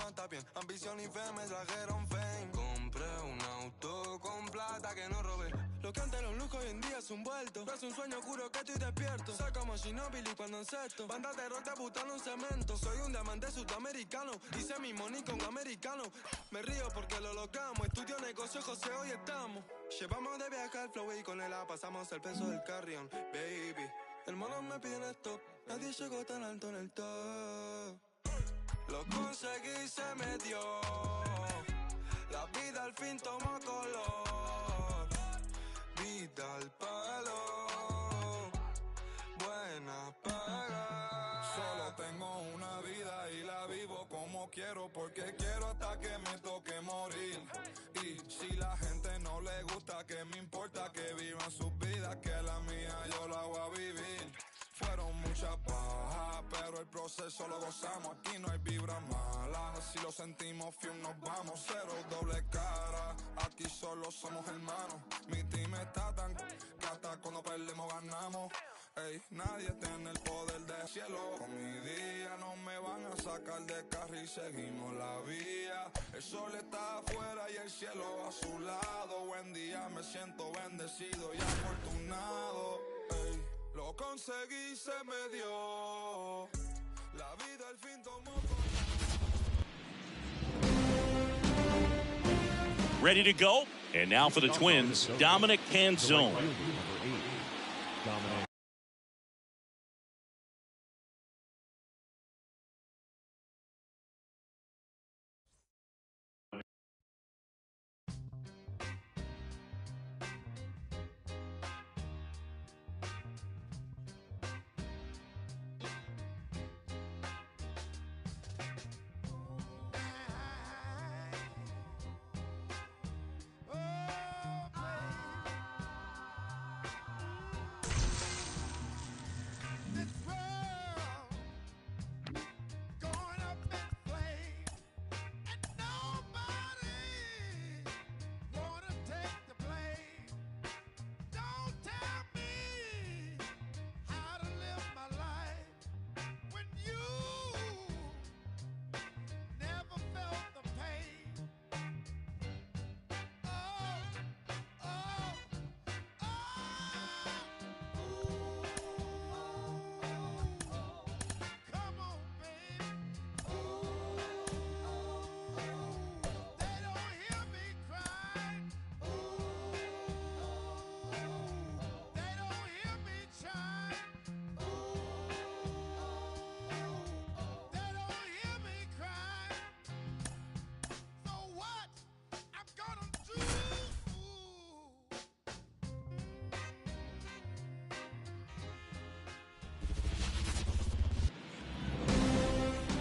está bien. Ambición y fe me trajeron fame. Compré un auto con plata que no robé. Lo que antes era un lujo hoy en día es un vuelto. No es un sueño oscuro que estoy despierto. Soy como Ginóbili cuando encesto. Banda de rock debutando un cemento. Soy un diamante sudamericano. Hice mi money con americano. Me río porque lo logramos. Estudio negocio, José, hoy estamos. Llevamos de viaje al flow y con él pasamos el peso del carrión. Baby, el mono me pide en stop. Nadie llegó tan alto en el top. Lo conseguí, se me dio. La vida al fin tomó color. Vida al palo. Buena paga. Solo tengo una vida y la vivo como quiero, porque quiero hasta que me toque morir. Y si la gente no le gusta, que me importa que vivan sus vidas, que la mía yo la voy a vivir. Fueron muchas bajas, pero el proceso lo gozamos. Aquí no hay vibra mala. Si lo sentimos, fiel nos vamos. Cero doble cara. Aquí solo somos hermanos. Mi team está tan que hasta cuando perdemos ganamos. Ey, nadie tiene el poder del cielo. Con mi día no me van a sacar de carril. Seguimos la vía. El sol está afuera y el cielo a su lado. Buen día, me siento bendecido y afortunado. Ey. Lo conseguí, se me dio. La vida al fin tomó. Ready to go. And now for the Twins, Dominic Canzone. Dominic.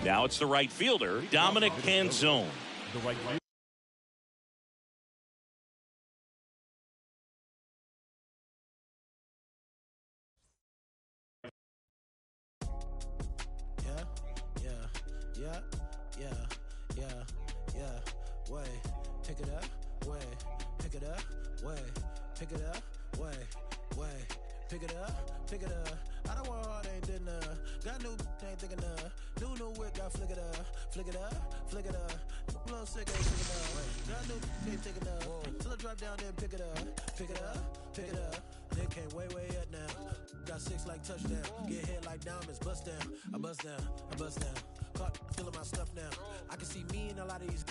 Now it's the right fielder, Dominic Canzone. The right fielder. Way, pick it up, way, pick it up, way, pick it up, way, pick it up, pick it up. I don't want hard, ain't did enough. Got new, ain't thinking enough. New whip, got flick it up, flick it up, flick it up. Little sick, ain't thinking enough. Got new, ain't thinking enough. Till I drop down, then pick it up, pick it up, pick it up. They came way up now. Got 6 like touchdown. Get hit like diamonds, bust down. I bust down, I bust down. Caught feeling my stuff now. I can see me in a lot of these.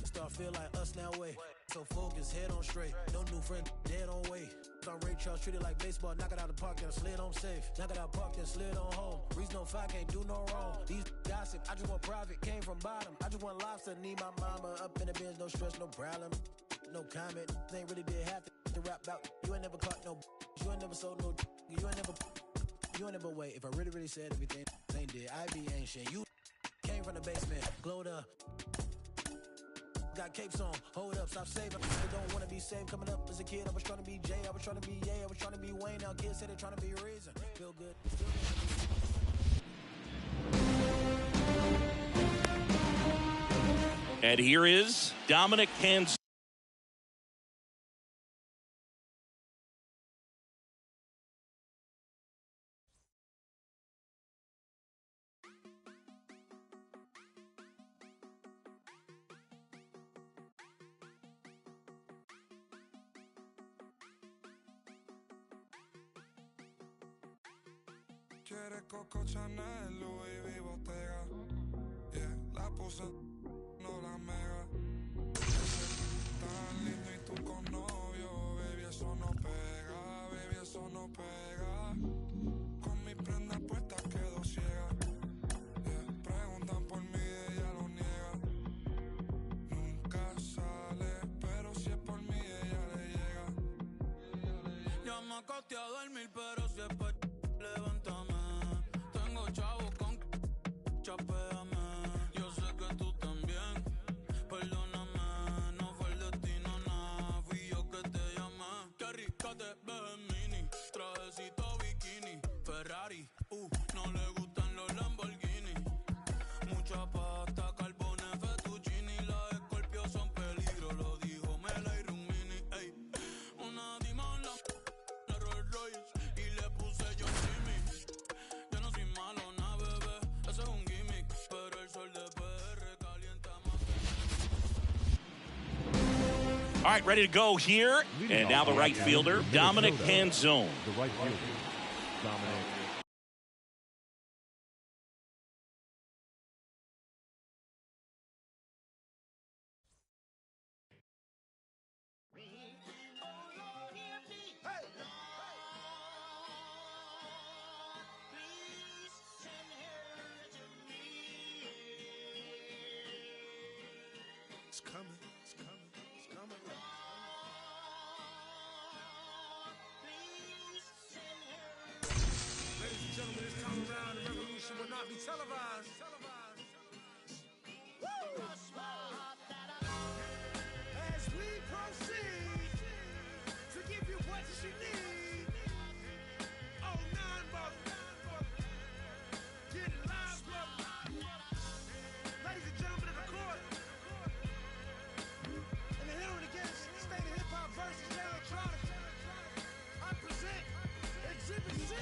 Start feel like us now, way. So focus, head on straight. No new friend, dead on way. On Ray Charles, treat it like baseball. Knock it out the park, then slid on safe. Knock it out park, then slid on home. Reason on fire, can't do no wrong. These gossip, I just want private, came from bottom. I just want lobster, need my mama up in the bins, no stress, no problem. No comment, ain't really did half the rap out. You ain't never caught no. You ain't never sold no. You ain't never wait. If I really said everything, ain't did. I be ancient. You came from the basement, glowed up. Got capes on, hold up, stop saving. I don't wanna be saved. Coming up as a kid, I was trying to be Jay, I was trying to be Ye, I was trying to be Wayne. Now kids say they're trying to be Reason. Feel good. And here is Dominic Canzone. quiere Coco Chanel, Louis V. Bottega. Yeah, la puse, no la mega. Ese tan lindo y tú con novio, baby, eso no pega, baby, eso no pega. Con mi prenda puesta quedo ciega. Yeah, preguntan por mí, ella lo niega. Nunca sale, pero si es por mí, ella le llega. Ya me acosté a dormir, pero si es por levántame. Tengo chavos con chapéame. Yo sé que tú también. Perdóname, no fue el destino, nada. Fui yo que te llamé. Qué rica te ves en mini. Trajecito bikini. Ferrari, no le gustan los Lamborghini. Mucha pasta, carbones, fettuccini. Las Scorpio son peligro, lo dijo Mela y Rumini. Ey, una Dimon, la Rolls Royce. Y le puse yo Jimmy. Yo no soy malo, na bebé. Ese es un gimmick. Pero el sol de PR calienta más. All right, ready to go here. And now the right fielder, Dominic Canzone. The right fielder, Dominic. It's coming, it's coming, it's coming. Ladies and gentlemen, this time around, the revolution will not be televised. Woo! As we proceed to give you what you need. Oh, 9 brother. Get it live, brother. Ladies and gentlemen of the court. And the hearing against State of Hip Hop versus Electronic. I present Exhibit C.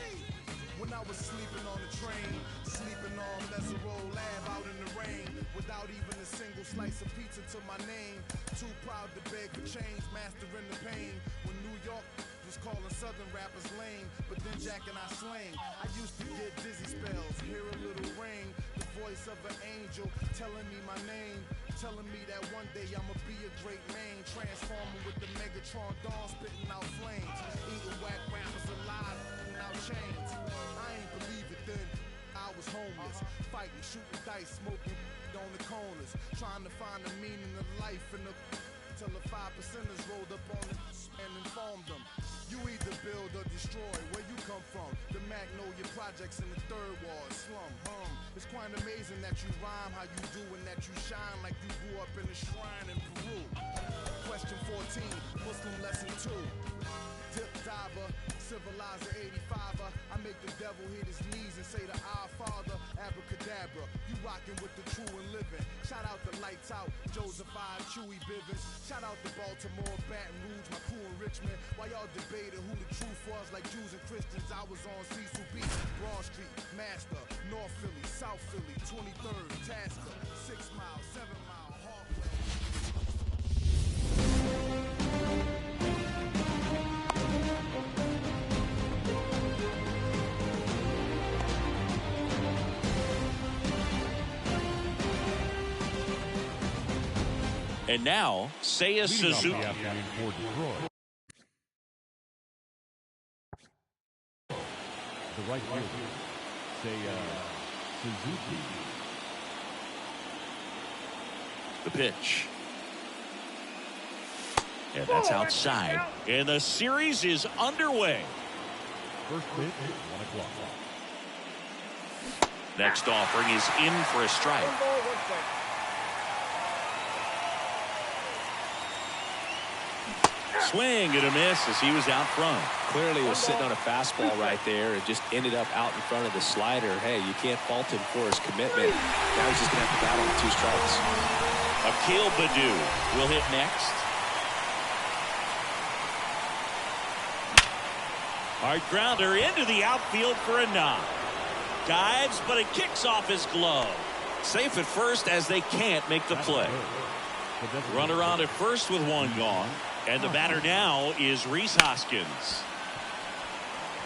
When I was sleeping on the train, sleeping on Mesereau Lab out in the rain, without even a single slice of pizza to my name. Too proud to beg for change, mastering the pain. When New York was calling Southern rappers lame, but then Jack and I slang. I used to get dizzy spells, hear a little ring, the voice of an angel telling me my name, telling me that one day I'ma be a great man, transforming with the Megatron dawn, spitting out flames, eating whack rappers alive, out chains. I ain't believe it then. I was homeless, fighting, shooting dice, smoking on the corners, trying to find the meaning of life in the till the 5%ers rolled up on it and informed them. You either build or destroy. Where you come from? The Magnolia Projects in the Third Ward slum. It's quite amazing that you rhyme how you do and that you shine like you grew up in a shrine in Peru. Question 14, Muslim lesson 2. Dip diver, civilizer 85er. I make the devil hit his knees and say to our Father, abracadabra. You rockin' with the true and living. Shout out the Lights Out, Joseph I, Chewy Bivens. Shout out to Baltimore, Baton Rouge, my crew in Richmond. While y'all debated who the truth was, like Jews and Christians, I was on Cecil Beach, Broad Street, Master, North Philly, South Philly, 23rd, Tasker, 6 Mile, 7 Mile, Hawkway. And now, Seiya Suzuki. The right fielder, Seiya Suzuki. The pitch. And that's outside. And the series is underway. First pitch, 1 o'clock. Next offering is in for a strike. Swing and a miss as he was out front. Clearly was sitting on a fastball right there and just ended up out in front of the slider. Hey, you can't fault him for his commitment. Now he's just going to have to battle with 2 strikes. Akil Baddoo will hit next. Hard grounder into the outfield for a knock. Dives, but it kicks off his glove. Safe at first as they can't make the play. Runner on at first with 1 gone. And the batter now is Rhys Hoskins.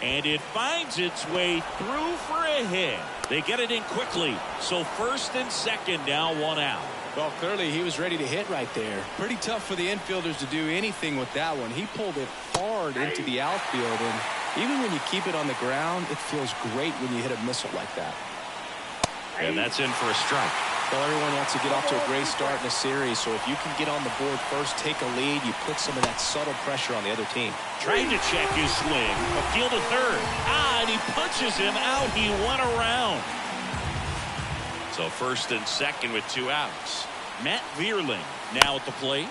And it finds its way through for a hit. They get it in quickly. So first and second, now one out. Well, clearly he was ready to hit right there. Pretty tough for the infielders to do anything with that one. He pulled it hard into the outfield, and even when you keep it on the ground, it feels great when you hit a missile like that. And that's in for a strike. Well, everyone wants to get off to a great start in a series, so if you can get on the board first, take a lead, you put some of that subtle pressure on the other team. Trying to check his swing. Appeal to third. And he punches him out. He went around. So first and second with 2 outs. Matt Vierling now at the plate.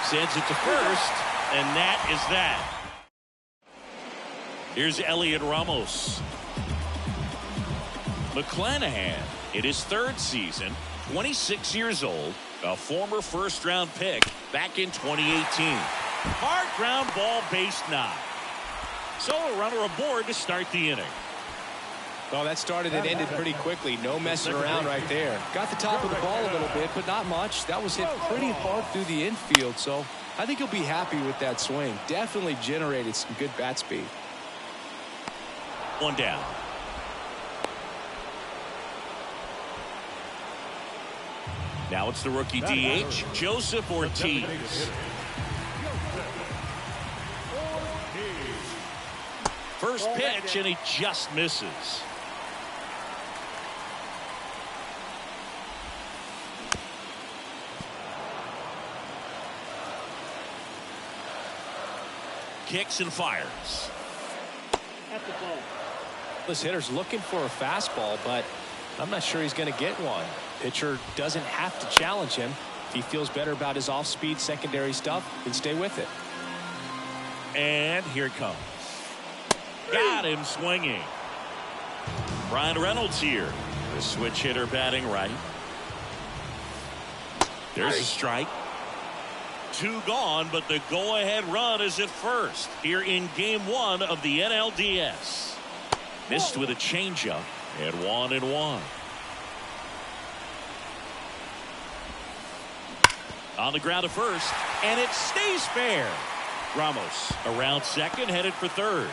Sends it to first, and that is that. Here's Elliot Ramos. McClanahan in his 3rd season, 26 years old, a former first-round pick back in 2018. Hard ground ball, base knock. So a runner aboard to start the inning. Well, that started and ended pretty quickly. No messing around right there. Got the top of the ball a little bit, but not much. That was hit pretty hard through the infield, so I think he'll be happy with that swing. Definitely generated some good bat speed. 1 down. Now it's the rookie DH, Joseph Ortiz. First pitch, and he just misses. Kicks and fires. This hitter's looking for a fastball, but I'm not sure he's going to get one. Pitcher doesn't have to challenge him. If he feels better about his off-speed secondary stuff, then stay with it. And here it comes. Got him swinging. Brian Reynolds here. The switch hitter batting right. There's a strike. 2 gone, but the go-ahead run is at first here in game 1 of the NLDS. Missed with a changeup at 1-1. On the ground to first, and it stays fair. Ramos around second, headed for third.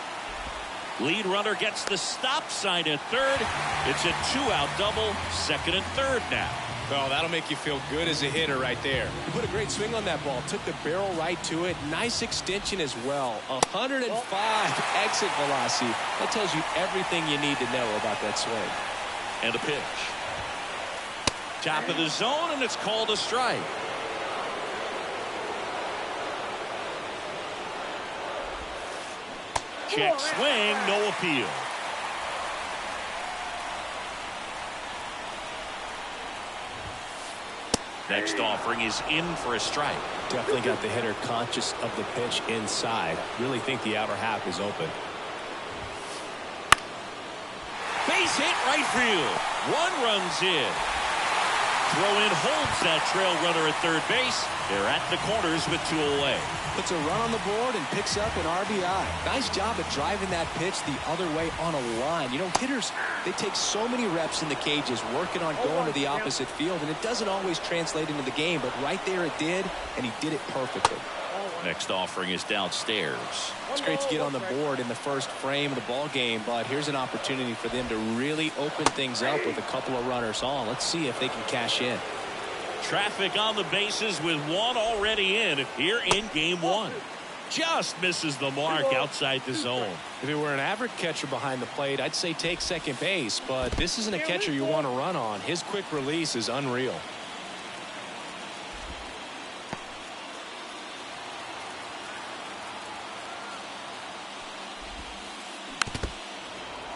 Lead runner gets the stop sign at third. It's a 2-out double, second and third now. Well, that'll make you feel good as a hitter right there. You put a great swing on that ball. Took the barrel right to it. Nice extension as well. 105 exit velocity. That tells you everything you need to know about that swing. And a pitch. Top of the zone, and it's called a strike. Check swing, no appeal. Next offering is in for a strike. Definitely got the hitter conscious of the pitch inside. Really think the outer half is open. Base hit right field. 1 runs in. Throw in holds that trail runner at third base. They're at the corners with 2 away. Puts a run on the board and picks up an RBI. Nice job at driving that pitch the other way on a line. You know, hitters, they take so many reps in the cages working on going to the opposite field, and it doesn't always translate into the game, but right there it did, and he did it perfectly. Next offering is downstairs. It's great to get on the board in the first frame of the ball game, but here's an opportunity for them to really open things up with a couple of runners on. Let's see if they can cash in. Traffic on the bases with 1 already in here in game 1. Just misses the mark outside the zone. If it were an average catcher behind the plate, I'd say take second base, but this isn't a catcher you want to run on. His quick release is unreal.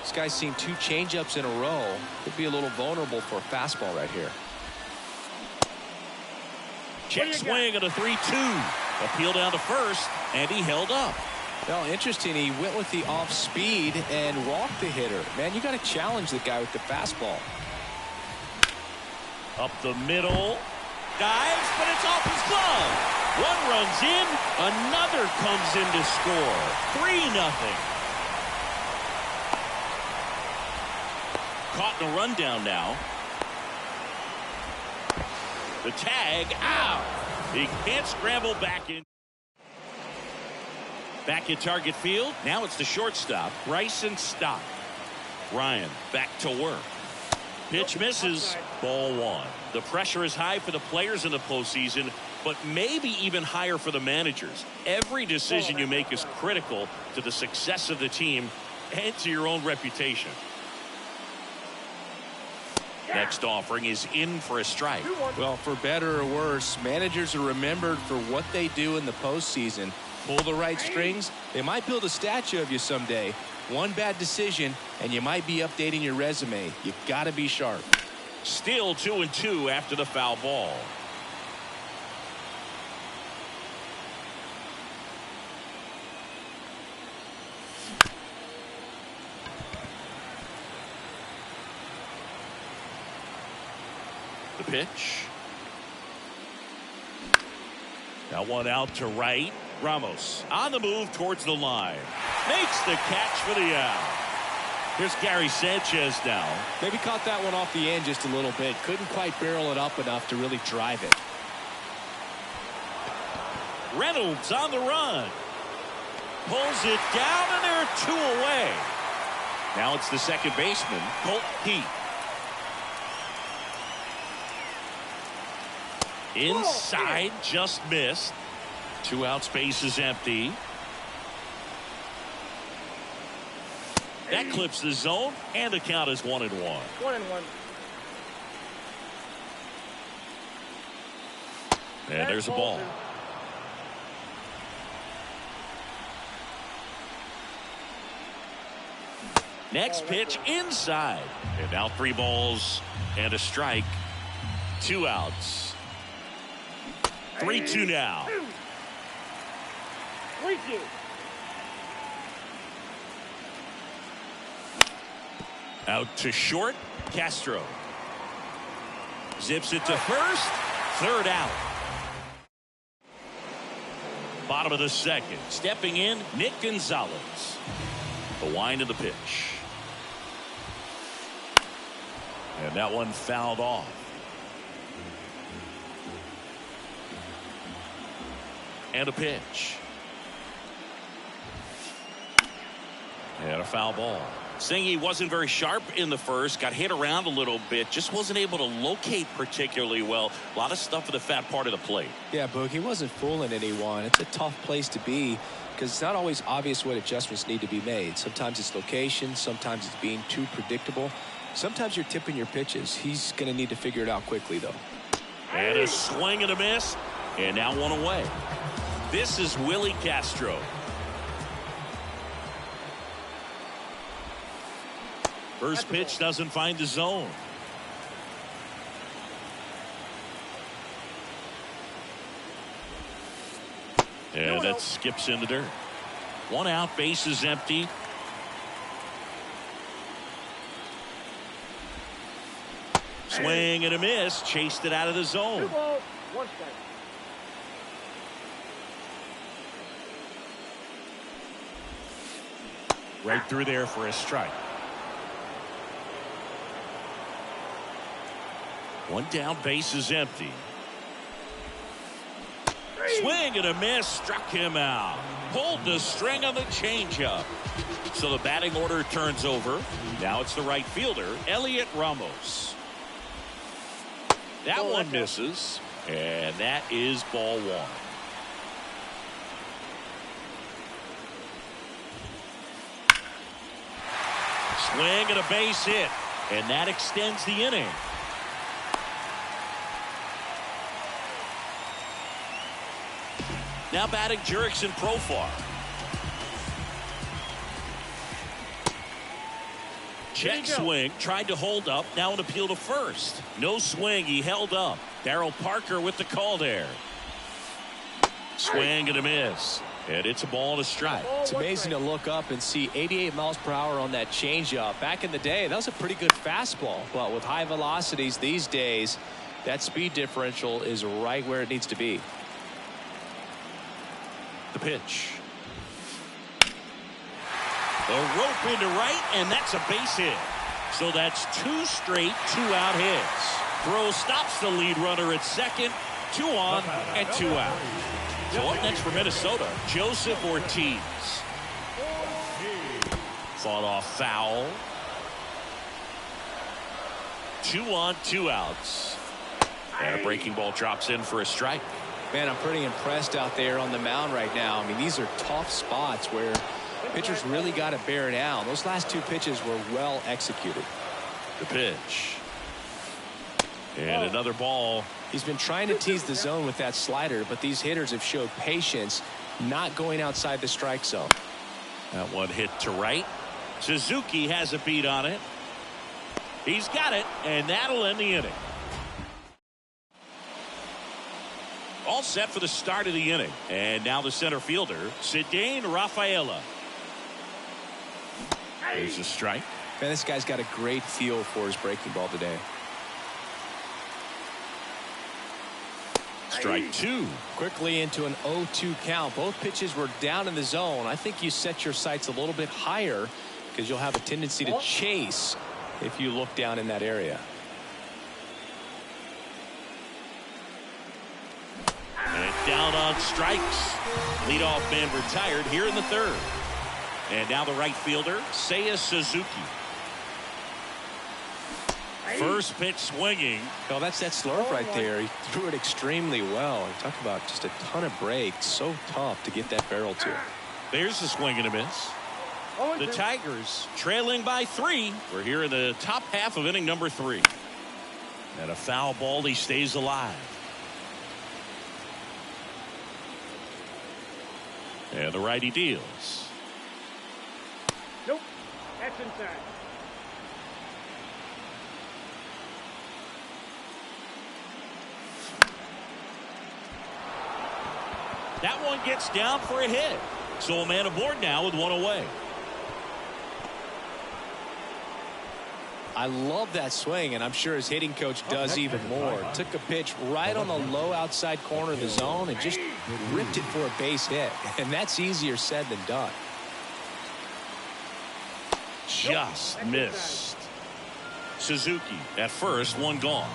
This guy's seen 2 changeups in a row. Could be a little vulnerable for a fastball right here. Check swing at a 3-2. Appeal down to first, and he held up. Well, interesting. He went with the off speed and walked the hitter. Man, you got to challenge the guy with the fastball. Up the middle. Dives, but it's off his glove. 1 runs in. Another comes in to score. 3-0. Caught in a rundown now. The tag out. He can't scramble back in. Back at target field. Now it's the shortstop, Bryson Stott. Ryan back to work. Pitch misses. Ball one. The pressure is high for the players in the postseason, but maybe even higher for the managers. Every decision you make is critical to the success of the team and to your own reputation. Next offering is in for a strike. Well, for better or worse, managers are remembered for what they do in the postseason. Pull the right strings, they might build a statue of you someday. One bad decision, and you might be updating your resume. You got to be sharp. Still 2-2 after the foul ball. The pitch. That one out to right. Ramos on the move towards the line. Makes the catch for the out. Here's Gary Sanchez now. Maybe caught that one off the end just a little bit. Couldn't quite barrel it up enough to really drive it. Reynolds on the run. Pulls it down, and there are two away. Now it's the second baseman, Colt Heath. Inside, just missed. 2 outs, base is empty. That clips the zone, and the count is 1-1. 1-1. And there's a ball. Next pitch inside. And now 3 balls and a strike. 2 outs. 3-2 now. 3-2. Out to short, Castro. Zips it to first. 3rd out. Bottom of the 2nd. Stepping in, Nick Gonzalez. The wind of the pitch. And that one fouled off. And a pitch. And a foul ball. Singy wasn't very sharp in the first, got hit around a little bit, just wasn't able to locate particularly well. A lot of stuff for the fat part of the plate. Yeah, Boog, he wasn't fooling anyone. It's a tough place to be because it's not always obvious what adjustments need to be made. Sometimes it's location, sometimes it's being too predictable. Sometimes you're tipping your pitches. He's going to need to figure it out quickly, though. And a swing and a miss, and now 1 away. This is Willie Castro. First pitch doesn't find the zone. And that skips in the dirt. 1 out, base is empty. Swing and a miss, chased it out of the zone. 2 balls, 1 strike. Right through there for a strike. 1 down, base is empty. Swing and a miss, struck him out. Pulled the string on the changeup. So the batting order turns over. Now it's the right fielder, Elliot Ramos. That one misses, and that is ball 1. Swing and a base hit, and that extends the inning. Now batting Jurickson Profar. Check swing, tried to hold up, now an appeal to first. No swing, he held up. Darryl Parker with the call there. Swing and a miss. And it's a ball and a strike. It's amazing to look up and see 88 miles per hour on that changeup. Back in the day, that was a pretty good fastball. But with high velocities these days, that speed differential is right where it needs to be. The pitch. The rope into right, and that's a base hit. So that's 2 straight 2-out hits. Throw stops the lead runner at second. 2 on and 2 out. So up next for Minnesota, Joseph Ortiz. Fought off foul. 2 on, 2 outs. And a breaking ball drops in for a strike. Man, I'm pretty impressed out there on the mound right now. I mean, these are tough spots where pitchers really got to bear down. Those last 2 pitches were well executed. The pitch. And another ball. He's been trying to tease the zone with that slider, but these hitters have showed patience, not going outside the strike zone. That one hit to right. Suzuki has a beat on it. He's got it, and that'll end the inning. All set for the start of the inning. And now the center fielder, Ceddanne Rafaela. There's a strike. Man, this guy's got a great feel for his breaking ball today. Strike 2. Quickly into an 0-2 count. Both pitches were down in the zone. I think you set your sights a little bit higher because you'll have a tendency to chase if you look down in that area. And down on strikes. Leadoff man retired here in the 3rd. And now the right fielder, Seiya Suzuki. First pitch swinging. Oh, that's that slurve right there. He threw it extremely well. Talk about just a ton of breaks. So tough to get that barrel to. There's a swing and a miss. The Tigers trailing by 3. We're here in the top half of inning number 3. And a foul ball. He stays alive. And the righty deals. Nope. That's inside. That one gets down for a hit. So a man aboard now with 1 away. I love that swing, and I'm sure his hitting coach does even more. Took a pitch right on the low outside corner of the zone and just ripped it for a base hit. And that's easier said than done. Just missed. Suzuki at first, 1 gone.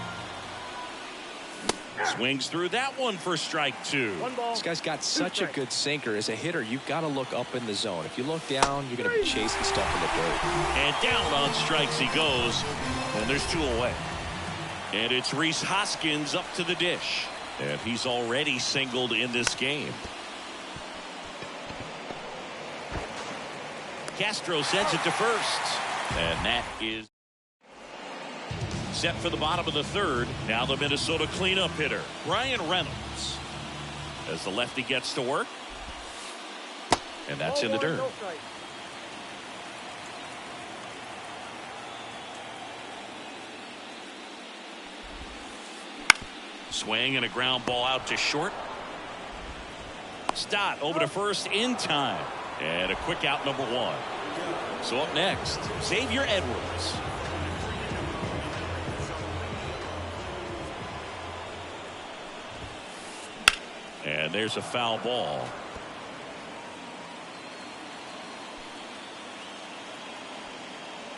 Swings through that one for strike 2. This guy's got such a good sinker. As a hitter, you've got to look up in the zone. If you look down, you're going to be chasing stuff in the dirt. And down on strikes he goes. And there's 2 away. And it's Rhys Hoskins up to the dish. And he's already singled in this game. Castro sends it to first. And that is set for the bottom of the 3rd. Now the Minnesota cleanup hitter, Bryan Reynolds. As the lefty gets to work. And that's in the dirt. Swing and a ground ball out to short. Stott over to first in time. And a quick out, number 1. So up next, Xavier Edwards. And there's a foul ball.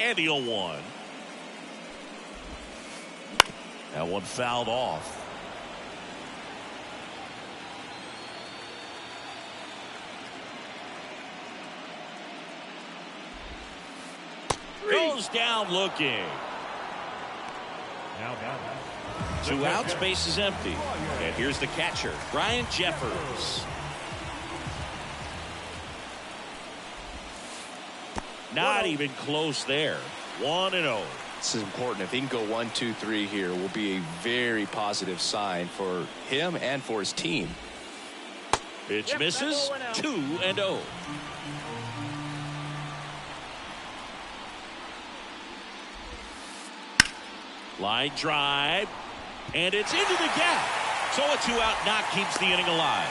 And the 0-1. That one fouled off. Goes down looking. Now down. 2 outs, base is empty. And here's the catcher, Brian Jeffers. Not even close there. 1-0. This is important. If he can go 1, 2, 3 here, will be a very positive sign for him and for his team. Pitch misses. 2-0. Line drive. And it's into the gap. So a 2-out knock keeps the inning alive.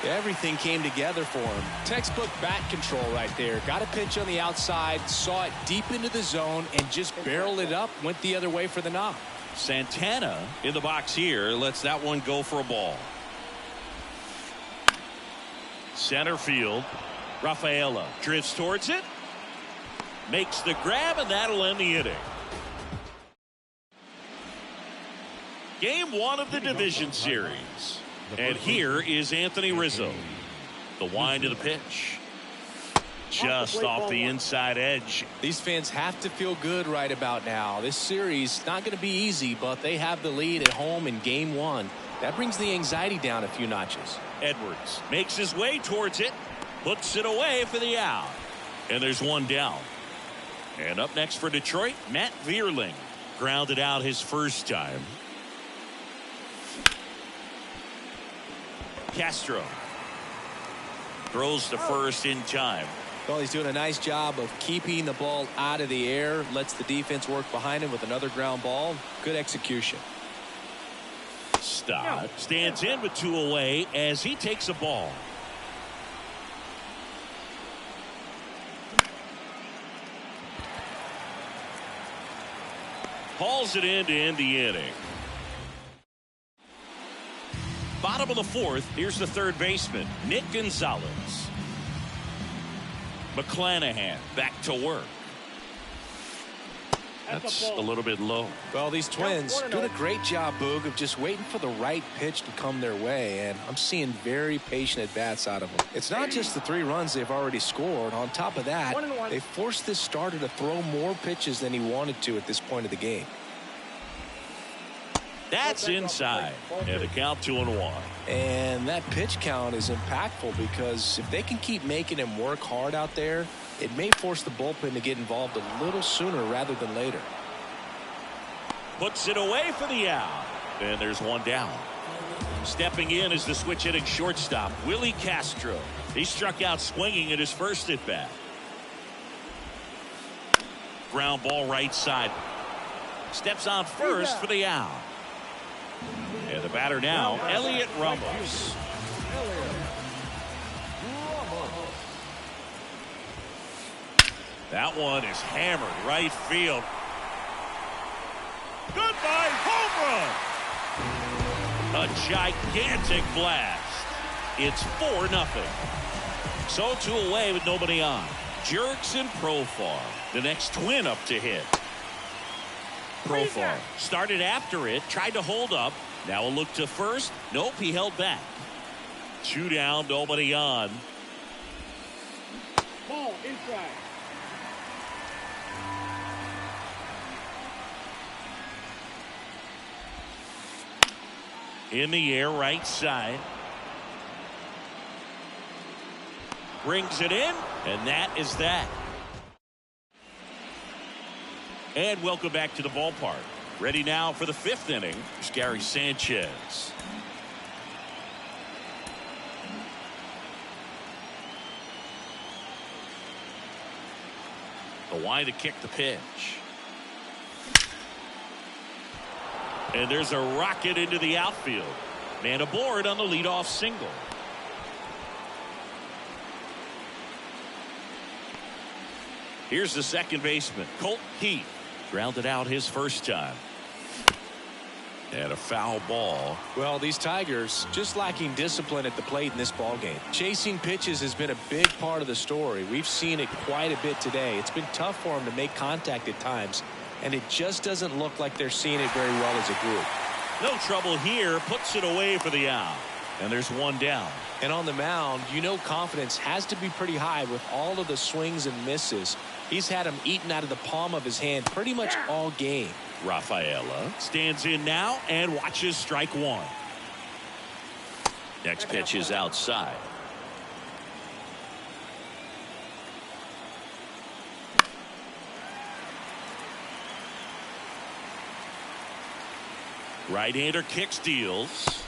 Everything came together for him. Textbook bat control right there. Got a pitch on the outside, saw it deep into the zone, and just barreled it up, went the other way for the knock. Santana in the box here lets that one go for a ball. Center field. Rafaela drifts towards it. Makes the grab, and that'll end the inning. Game 1 of the division series. And here is Anthony Rizzo. The wind to the pitch. Just off the inside edge. These fans have to feel good right about now. This series not going to be easy, but they have the lead at home in game one. That brings the anxiety down a few notches. Edwards makes his way towards it, puts it away for the out, and there's one down. And up next for Detroit, Matt Vierling grounded out his first time. Castro throws to first in time. Well, he's doing a nice job of keeping the ball out of the air, lets the defense work behind him with another ground ball. Good execution. Stott stands in with two away as he takes a ball. Hauls it in to end the inning. Bottom of the fourth, here's the third baseman, Nick Gonzalez. McClanahan back to work. That's a little bit low. Well, these Twins doing a great job, Boog, of just waiting for the right pitch to come their way, and I'm seeing very patient at-bats out of them. It's not just the 3 runs they've already scored. On top of that, they forced this starter to throw more pitches than he wanted to at this point of the game. That's inside, and the count 2-1. And that pitch count is impactful because if they can keep making him work hard out there, it may force the bullpen to get involved a little sooner rather than later. Puts it away for the out, and there's one down. Stepping in is the switch hitting shortstop, Willie Castro. He struck out swinging at his first at bat. Ground ball right side. Steps on first for the out. And the batter now, Elliot Ramos. That one is hammered right field. Goodbye, home run. A gigantic blast. It's 4-0. So 2 away with nobody on. Jerks and Profar, the next Twin up to hit. Profar started after it, tried to hold up. Now a look to first. Nope, he held back. 2 down, nobody on. Ball inside. In the air, right side. Brings it in, and that is that. And welcome back to the ballpark. Ready now for the 5th inning. It's Gary Sanchez. The wind to kick the pitch. And there's a rocket into the outfield. Man aboard on the leadoff single. Here's the second baseman, Colt Heath. Grounded out his first time. And a foul ball. Well, these Tigers just lacking discipline at the plate in this ballgame. Chasing pitches has been a big part of the story. We've seen it quite a bit today. It's been tough for them to make contact at times, and it just doesn't look like they're seeing it very well as a group. No trouble here. Puts it away for the out. And there's one down. And on the mound, you know confidence has to be pretty high with all of the swings and misses. He's had them eaten out of the palm of his hand pretty much all game. Rafaela stands in now and watches strike one. Next pitch is outside. Right-hander kicks, deals.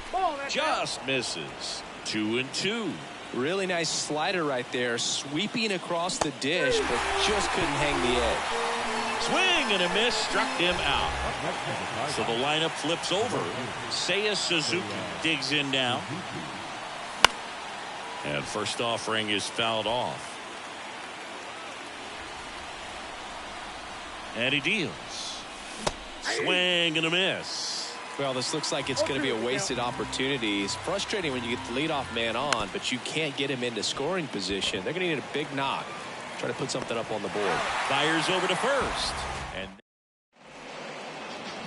Just misses. 2-2. Really nice slider right there, sweeping across the dish, but just couldn't hang the edge. Swing and a miss, struck him out. So the lineup flips over. Seiya Suzuki digs in now. And first offering is fouled off. And he deals. Swing and a miss. Well, this looks like it's going to be a wasted opportunity. It's frustrating when you get the leadoff man on, but you can't get him into scoring position. They're going to need a big knock. Try to put something up on the board. Fires over to first.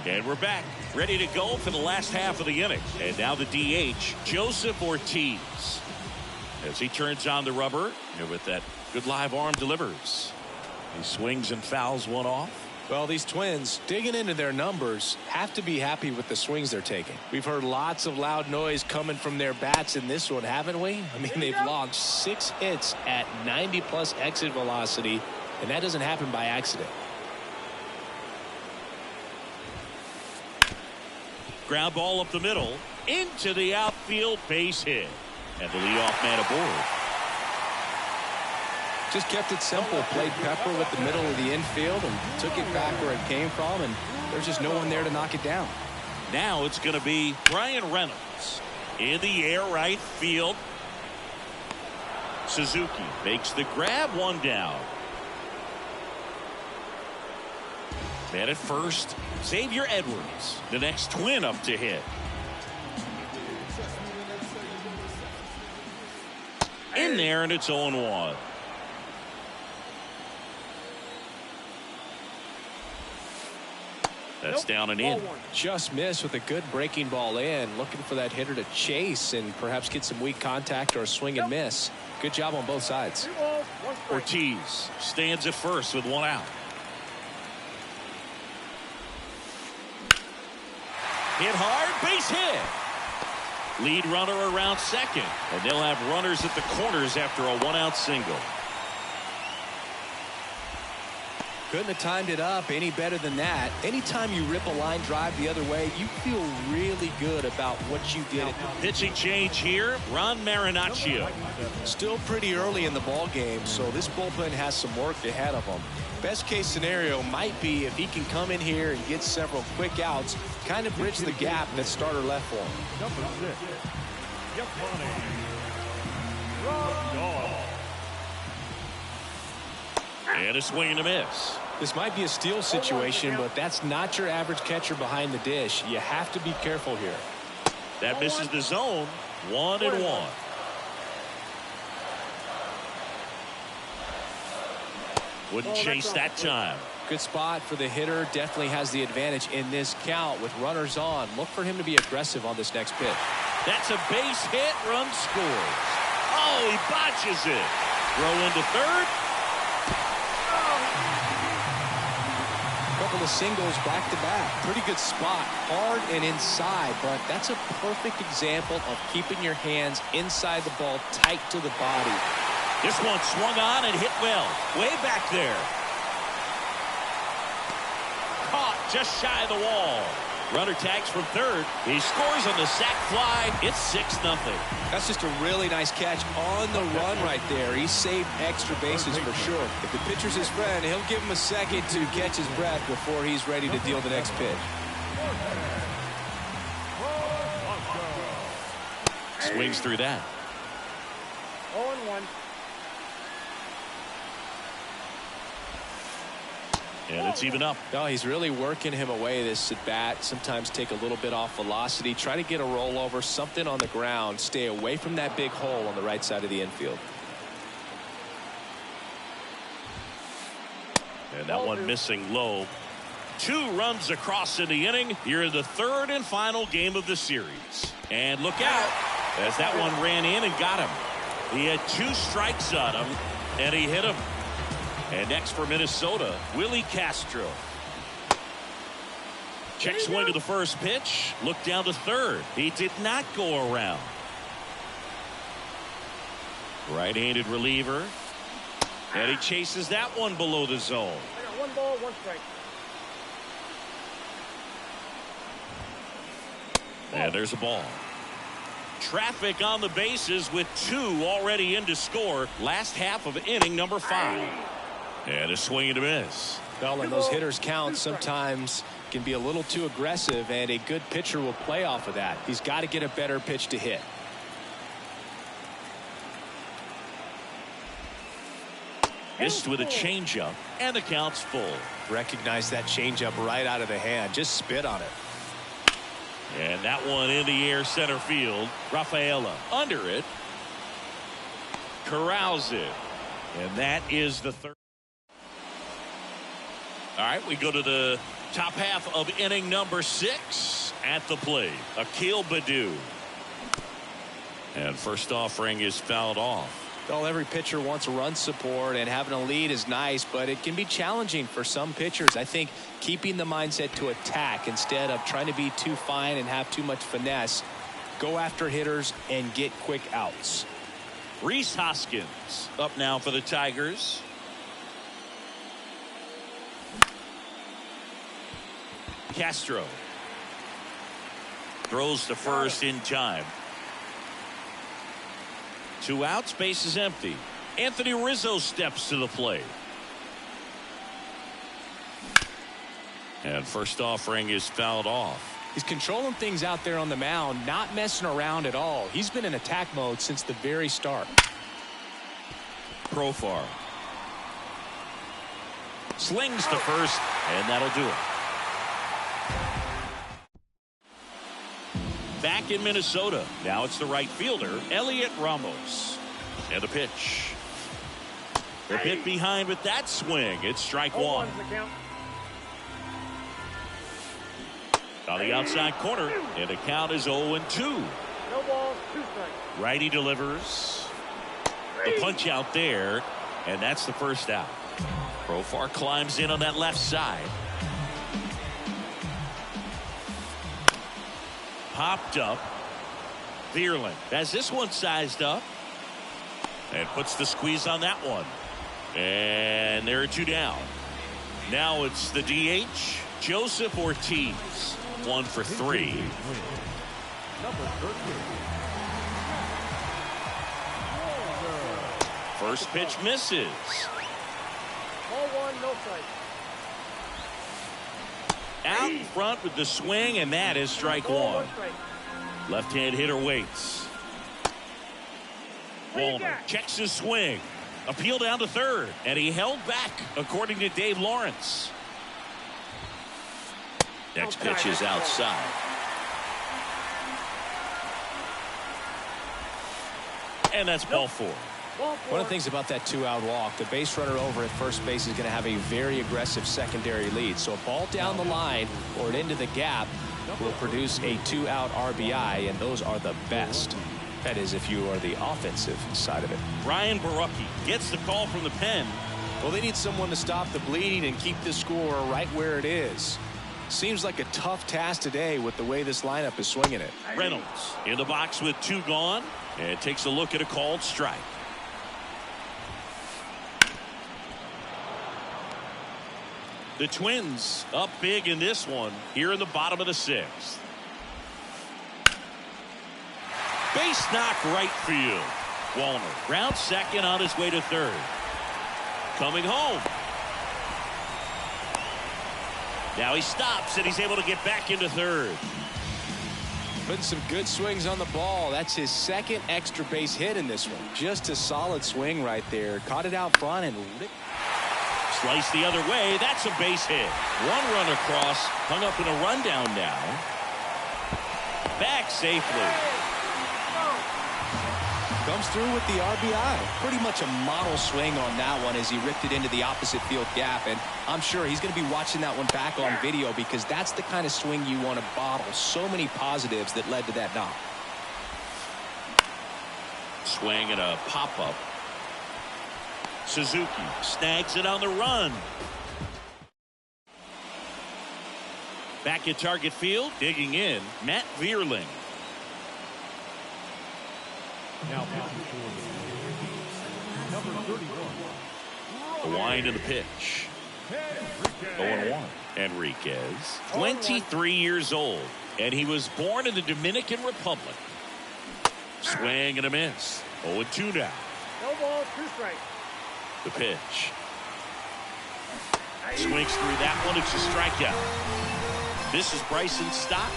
And we're back, ready to go for the last half of the inning. And now the DH, Joseph Ortiz. As he turns on the rubber, and with that good live arm delivers. He swings and fouls one off. Well, these Twins, digging into their numbers, have to be happy with the swings they're taking. We've heard lots of loud noise coming from their bats in this one, haven't we? I mean, they've logged 6 hits at 90-plus exit velocity, and that doesn't happen by accident. Ground ball up the middle, into the outfield, base hit. And the leadoff man aboard. Just kept it simple, played Pepper with the middle of the infield and took it back where it came from, and there's just no one there to knock it down. Now it's going to be Brian Reynolds in the air right field. Suzuki makes the grab, one down. Man at first, Xavier Edwards, the next Twin up to hit. In there, and it's 0-1. That's down and in. Just missed with a good breaking ball in. Looking for that hitter to chase and perhaps get some weak contact or a swing and miss. Good job on both sides. Ortiz stands at first with one out. Hit hard, base hit. Lead runner around second. And they'll have runners at the corners after a one-out single. Couldn't have timed it up any better than that. Anytime you rip a line drive the other way, you feel really good about what you did. Pitching change here, Ron Marinaccio. Still pretty early in the ball game, so this bullpen has some work ahead of them. Best case scenario might be if he can come in here and get several quick outs, kind of bridge the gap that starter left for him. Number 6, Yasmani Grandal. And a swing and a miss. This might be a steal situation, but that's not your average catcher behind the dish. You have to be careful here. That misses the zone. 1-1. Wouldn't chase that time. Good spot for the hitter. Definitely has the advantage in this count with runners on. Look for him to be aggressive on this next pitch. That's a base hit. Run scores. Oh, he botches it. Throw into third. Couple of singles back to back. Pretty good spot, hard and inside, but that's a perfect example of keeping your hands inside the ball, tight to the body. This one swung on and hit well, way back there. Caught just shy of the wall. Runner tags from third. He scores on the sac fly. It's 6-0. That's just a really nice catch on the run right there. He saved extra bases for sure. If the pitcher's his friend, he'll give him a second to catch his breath before he's ready to deal the next pitch. Swings through that. 0-1. And it's even up. No, he's really working him away this at bat. Sometimes take a little bit off velocity. Try to get a rollover, something on the ground. Stay away from that big hole on the right side of the infield. And that one missing low. 2 runs across in the inning. Here in the third and final game of the series. And look out as that one ran in and got him. He had 2 strikes on him, and he hit him. And next for Minnesota, Willie Castro. Check swing to the first pitch. Look down to third. He did not go around. Right-handed reliever. And he chases that one below the zone. I got 1 ball, 1 strike. And there's a ball. Traffic on the bases with 2 already in to score. Last half of inning number 5. And a swing and a miss. Well, and those hitters count sometimes can be a little too aggressive, and a good pitcher will play off of that. He's got to get a better pitch to hit. Missed with a changeup, and the count's full. Recognize that changeup right out of the hand. Just spit on it. And that one in the air center field. Rafaela under it. Corrals it. And that is the third. All right, we go to the Top half of inning number 6 at the plate. Akil Baddoo. And first offering is fouled off. Well, every pitcher wants run support, and having a lead is nice, but it can be challenging for some pitchers. I think keeping the mindset to attack instead of trying to be too fine and have too much finesse. Go after hitters and get quick outs. Rhys Hoskins up now for the Tigers. Castro throws to first in time. 2 outs, base is empty. Anthony Rizzo steps to the plate. And first offering is fouled off. He's controlling things out there on the mound, not messing around at all. He's been in attack mode since the very start. Profar slings to first, and that'll do it. Back in Minnesota. Now it's the right fielder, Elliot Ramos. And a pitch. The hit behind with that swing. It's strike 1. On the outside corner, and the count is 0-2. No balls, 2 strikes. Righty delivers. The punch out there, and that's the first out. Profar climbs in on that left side. Popped up. Vierling has this one sized up and puts the squeeze on that one. And there are 2 down. Now it's the DH, Joseph Ortiz. 1 for 3. First pitch misses. Ball 1, no strike. Out in front with the swing, and that is strike 1. Left-hand hitter waits. Wallner checks his swing. Appeal down to third, and he held back, according to Dave Lawrence. Next pitch is outside. And that's ball 4. One of the things about that 2-out walk, the base runner over at first base is going to have a very aggressive secondary lead. So a ball down the line or into the gap will produce a 2-out RBI, and those are the best. That is, if you are the offensive side of it. Ryan Borucki gets the call from the pen. Well, they need someone to stop the bleeding and keep the score right where it is. Seems like a tough task today with the way this lineup is swinging it. Reynolds in the box with 2 gone, and takes a look at a called strike. The Twins up big in this one here in the bottom of the 6th. Base knock right field. Wallner round second on his way to third. Coming home. Now he stops and he's able to get back into third. Putting some good swings on the ball. That's his 2nd extra base hit in this one. Just a solid swing right there. Caught it out front and ripped. Slice the other way. That's a base hit. 1 run across. Hung up in a rundown now. Back safely. Comes through with the RBI. Pretty much a model swing on that one as he ripped it into the opposite field gap. And I'm sure he's going to be watching that one back on video because that's the kind of swing you want to bottle. So many positives that led to that knock. Swing and a pop-up. Suzuki snags it on the run. Back at target field, digging in, Matt Vierling. Now number 31. The wind of the pitch. 0-1. Enriquez, 23 years old, and he was born in the Dominican Republic. Swing and a miss. 0-2 now. No balls, 2 strikes. The pitch. Swings through that one. It's a strikeout. This is Bryson Stott.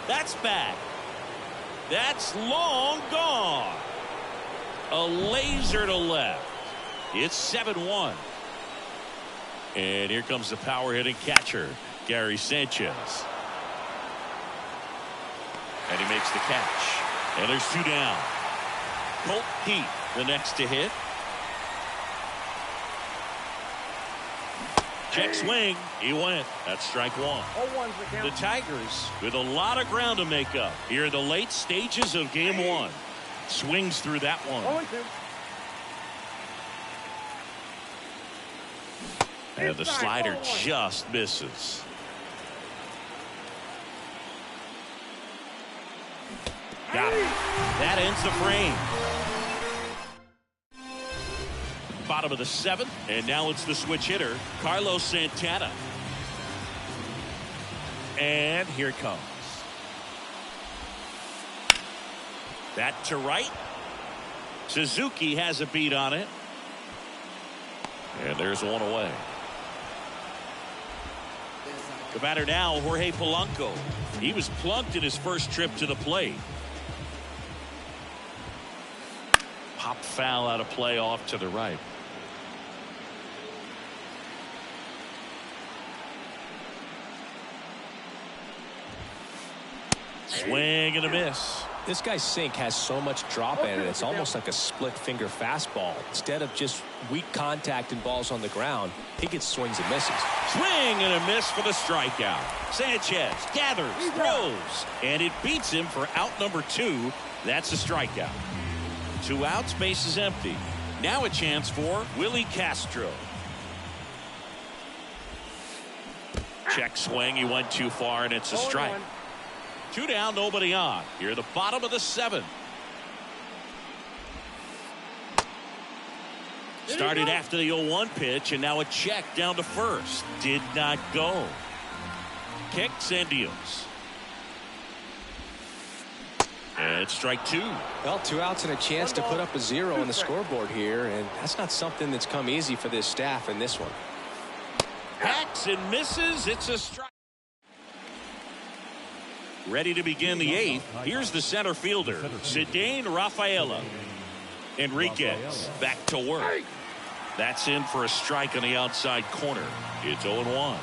That's back. That's long gone. A laser to left. It's 7-1. And here comes the power hitting catcher, Gary Sanchez. And he makes the catch. And there's 2 down. Colt Heath, the next to hit. Check swing. He went. That's strike one. 0-1's the count. The Tigers with a lot of ground to make up here in the late stages of game one. Swings through that one. 0-2. And the slider just misses. Got it. That ends the frame. Bottom of the seventh, and now it's the switch hitter, Carlos Santana. And here it comes. That to right. Suzuki has a beat on it. And there's one away. The batter now, Jorge Polanco. He was plunked in his first trip to the plate. Pop foul out of play off to the right. Swing and a miss. This guy's sink has so much drop in it. It's almost like a split finger fastball. Instead of just weak contact and balls on the ground, he gets swings and misses. Swing and a miss for the strikeout. Sanchez gathers, throws, and it beats him for out number 2. That's a strikeout. 2 outs, base is empty. Now a chance for Willie Castro. Check swing. He went too far, and it's a strike. 2 down, nobody on. Here at the bottom of the 7th. Started after the 0-1 pitch, and now a check down to first. Did not go. Kicks and deals. And it's strike 2. Well, 2 outs and a chance to put up a 0 on the scoreboard here, and that's not something that's come easy for this staff in this one. Hacks and misses. It's a strike. Ready to begin the 8th. Here's the center fielder, Cedane Rafaela. Enriquez back to work. That's in for a strike on the outside corner. It's 0-1.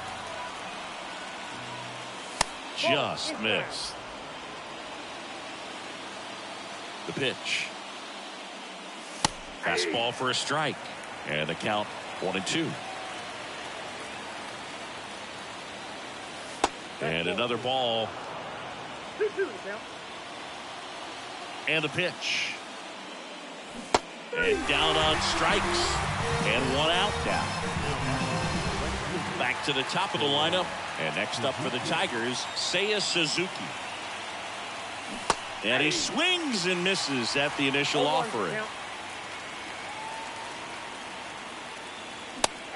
Just missed. The pitch. Fastball for a strike. And the count 1-2. And another ball. 2-2 the count. And the pitch. And down on strikes. And 1 out now. Back to the top of the lineup. And next up for the Tigers, Seiya Suzuki. And he swings and misses at the initial offering.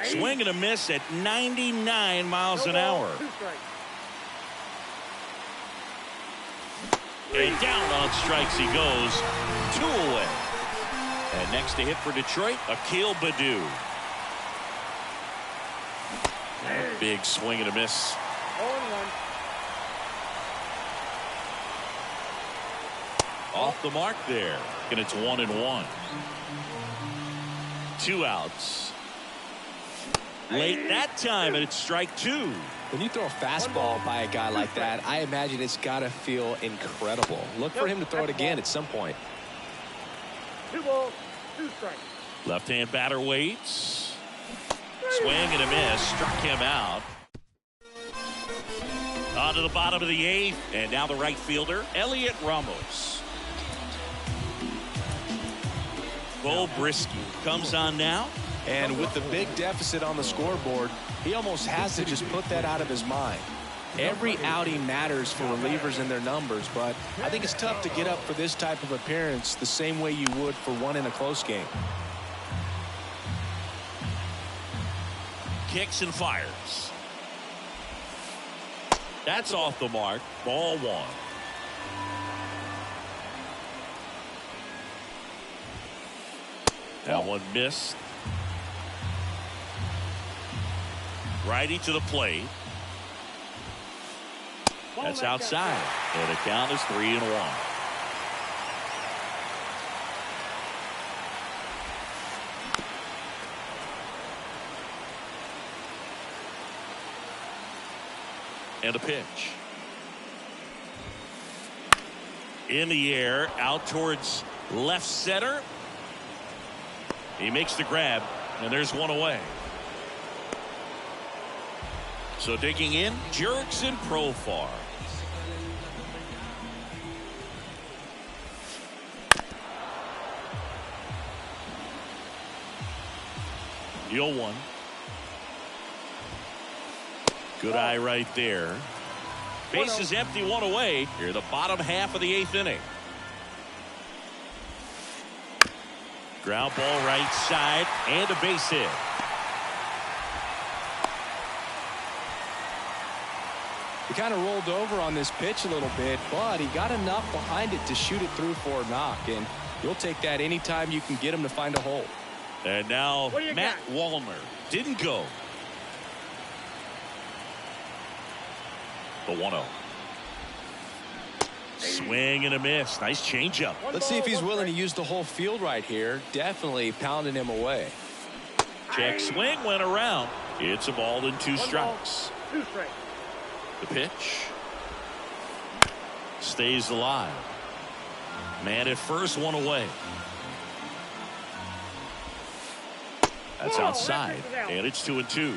Swing and a miss at 99 miles an hour. And down on strikes he goes. 2 away. And next to hit for Detroit, Akil Baddoo. A big swing and a miss. 0-1. Off the mark there. And it's 1-1. 2 outs. Late that time, and it's strike 2. When you throw a fastball by a guy like that, I imagine it's got to feel incredible. Look for him to throw it again at some point. 2 balls, 2 strikes. Left-hand batter waits. Swing and a miss. Struck him out. On to the bottom of the 8th. And now the right fielder, Elliot Ramos. Bo Brisky comes on now. And with the big deficit on the scoreboard, he almost has to just put that out of his mind. Every outing matters for relievers and their numbers, but I think it's tough to get up for this type of appearance the same way you would for one in a close game. Kicks and fires. That's off the mark. Ball 1. That one missed. Righty to the plate. That's outside. And the count is 3-1. And a pitch. In the air, out towards Left center. He makes the grab, and there's one away. So digging in, Jurickson Profar. The 0-1. Good eye right there. Base is empty, one away. Here, the bottom half of the 8th inning. Ground ball right side and a base hit. He kind of rolled over on this pitch a little bit, but he got enough behind it to shoot it through for a knock, and you'll take that anytime you can get him to find a hole. And now Matt Wallner didn't go. The 1-0. Swing and a miss. Nice changeup. Let's see if he's willing to use the whole field right here. Definitely pounding him away. Check swing went around. It's a ball and 2 strikes. 2 strikes. The pitch stays alive. Man at first, 1 away. That's outside, and it's 2-2.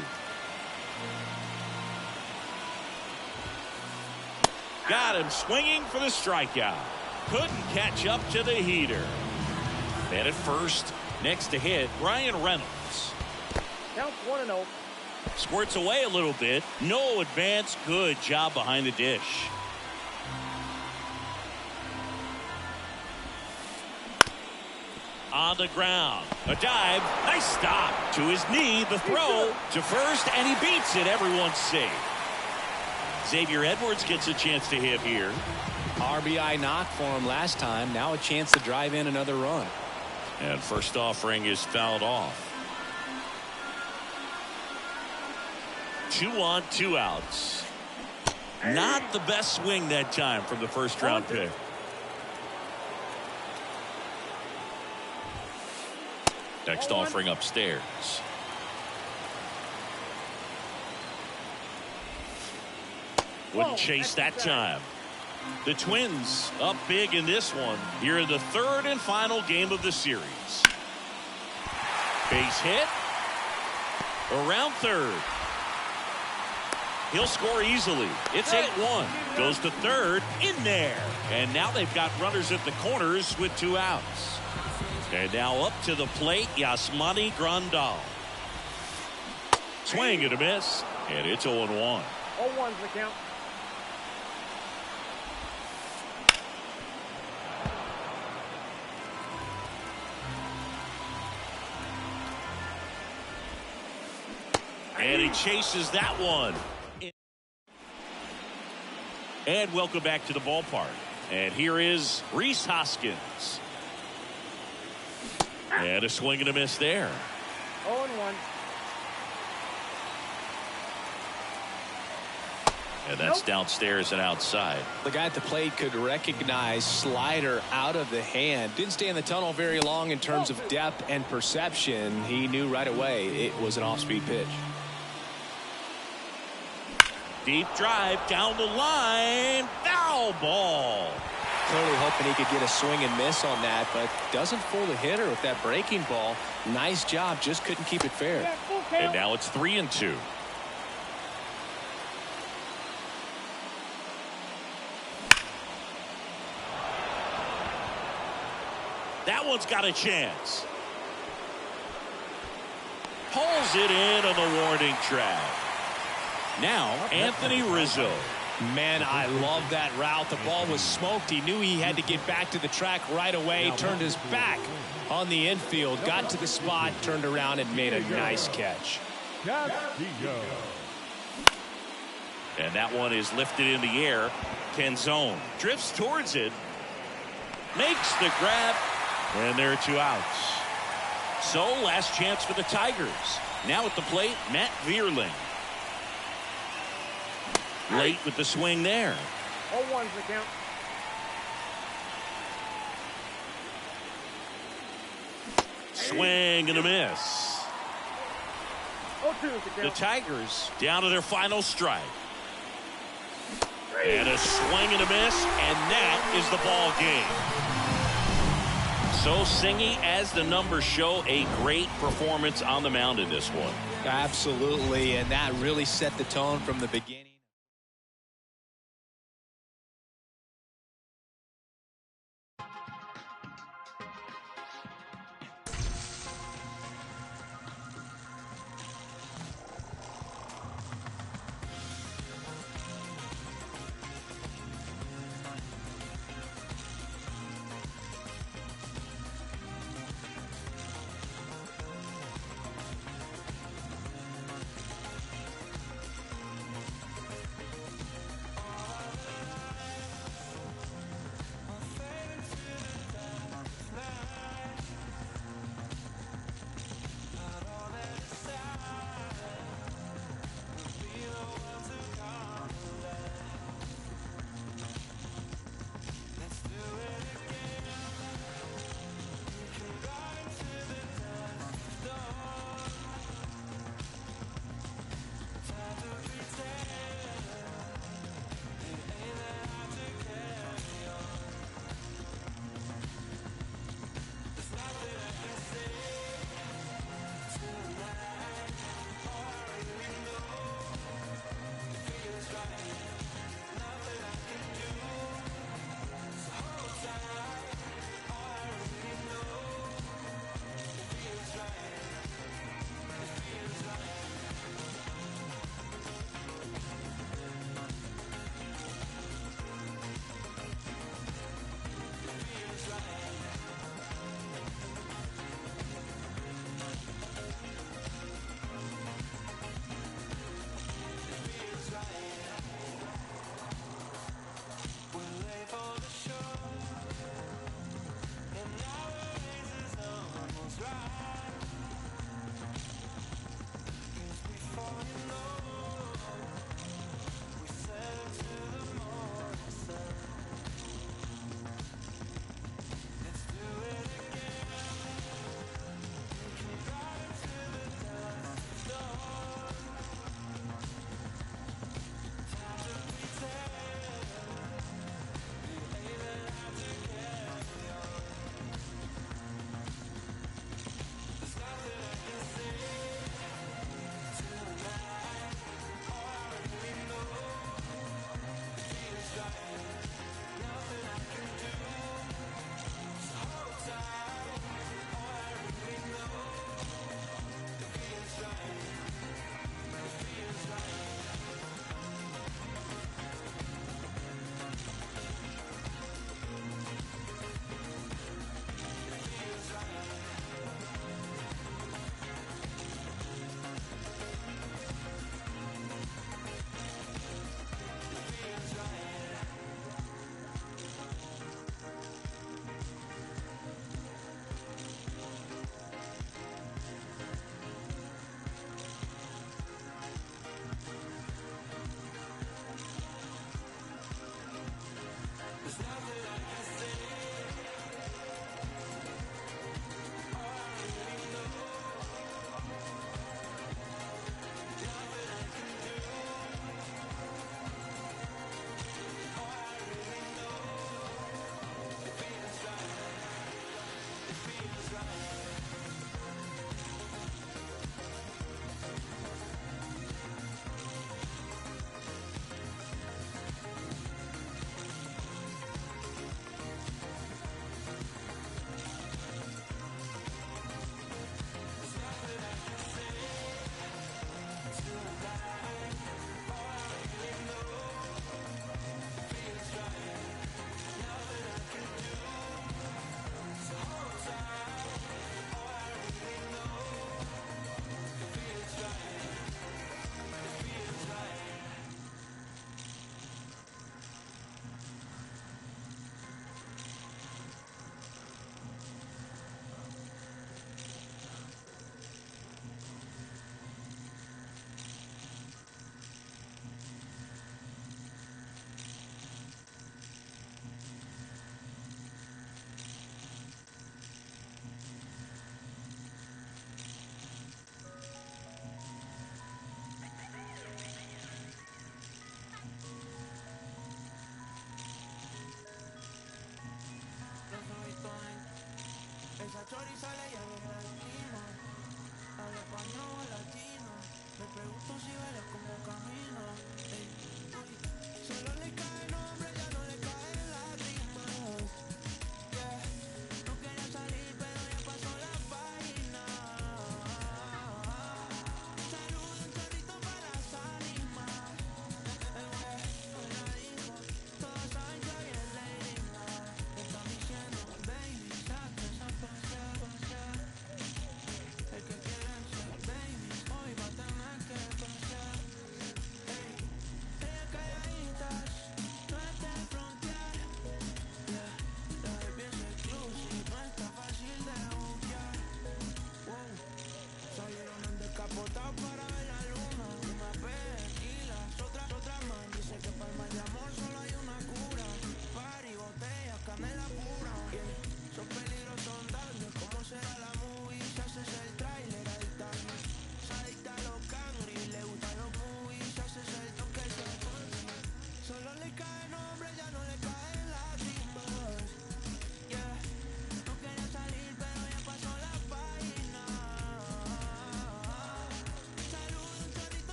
Got him swinging for the strikeout. Couldn't catch up to the heater. Man at first, next to hit, Ryan Reynolds. Counts 1-0. Squirts away a little bit. No advance. Good job behind the dish. On the ground. A dive. Nice stop. To his knee. The throw to first, and he beats it. Everyone's safe. Xavier Edwards gets a chance to hit here. RBI knock for him last time. Now a chance to drive in another run. And first offering is fouled off. 2 on, 2 outs. Not the best swing that time from the first round pick. Next offering upstairs. Wouldn't chase that time. The Twins up big in this one here in the 3rd and final game of the series. Base hit. Around 3rd. He'll score easily. It's 8-1. Goes to 3rd. In there. And now they've got runners at the corners with 2 outs. And now up to the plate, Yasmani Grandal. Swing and a miss. And it's 0-1. 0-1's the count. And he chases that one. And welcome back to the ballpark. And here is Rhys Hoskins. And a swing and a miss there. 0-1. And that's downstairs and outside. The guy at the plate could recognize slider out of the hand. Didn't stay in the tunnel very long in terms of depth and perception. He knew right away it was an off-speed pitch. Deep drive down the line. Foul ball. Clearly hoping he could get a swing and miss on that, but doesn't fool the hitter with that breaking ball. Nice job, just couldn't keep it fair. And now it's 3-2. That one's got a chance. Pulls it in on the warning track. Now Anthony Rizzo. Man, I love that route. The ball was smoked. He knew he had to get back to the track right away. Turned his back on the infield. Got to the spot. Turned around and made a nice catch. And that one is lifted in the air. Canzone drifts towards it. Makes the grab. And there are 2 outs. So last chance for the Tigers. Now at the plate, Matt Vierling. Late with the swing there. 0-1's the count. Swing and a miss. 0-2's the The count. Tigers down to their final strike. And a swing and a miss, and that is the ball game. So, Singy, as the numbers show, a great performance on the mound in this one. Absolutely, and that really set the tone from the beginning.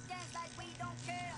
Dance like we don't care.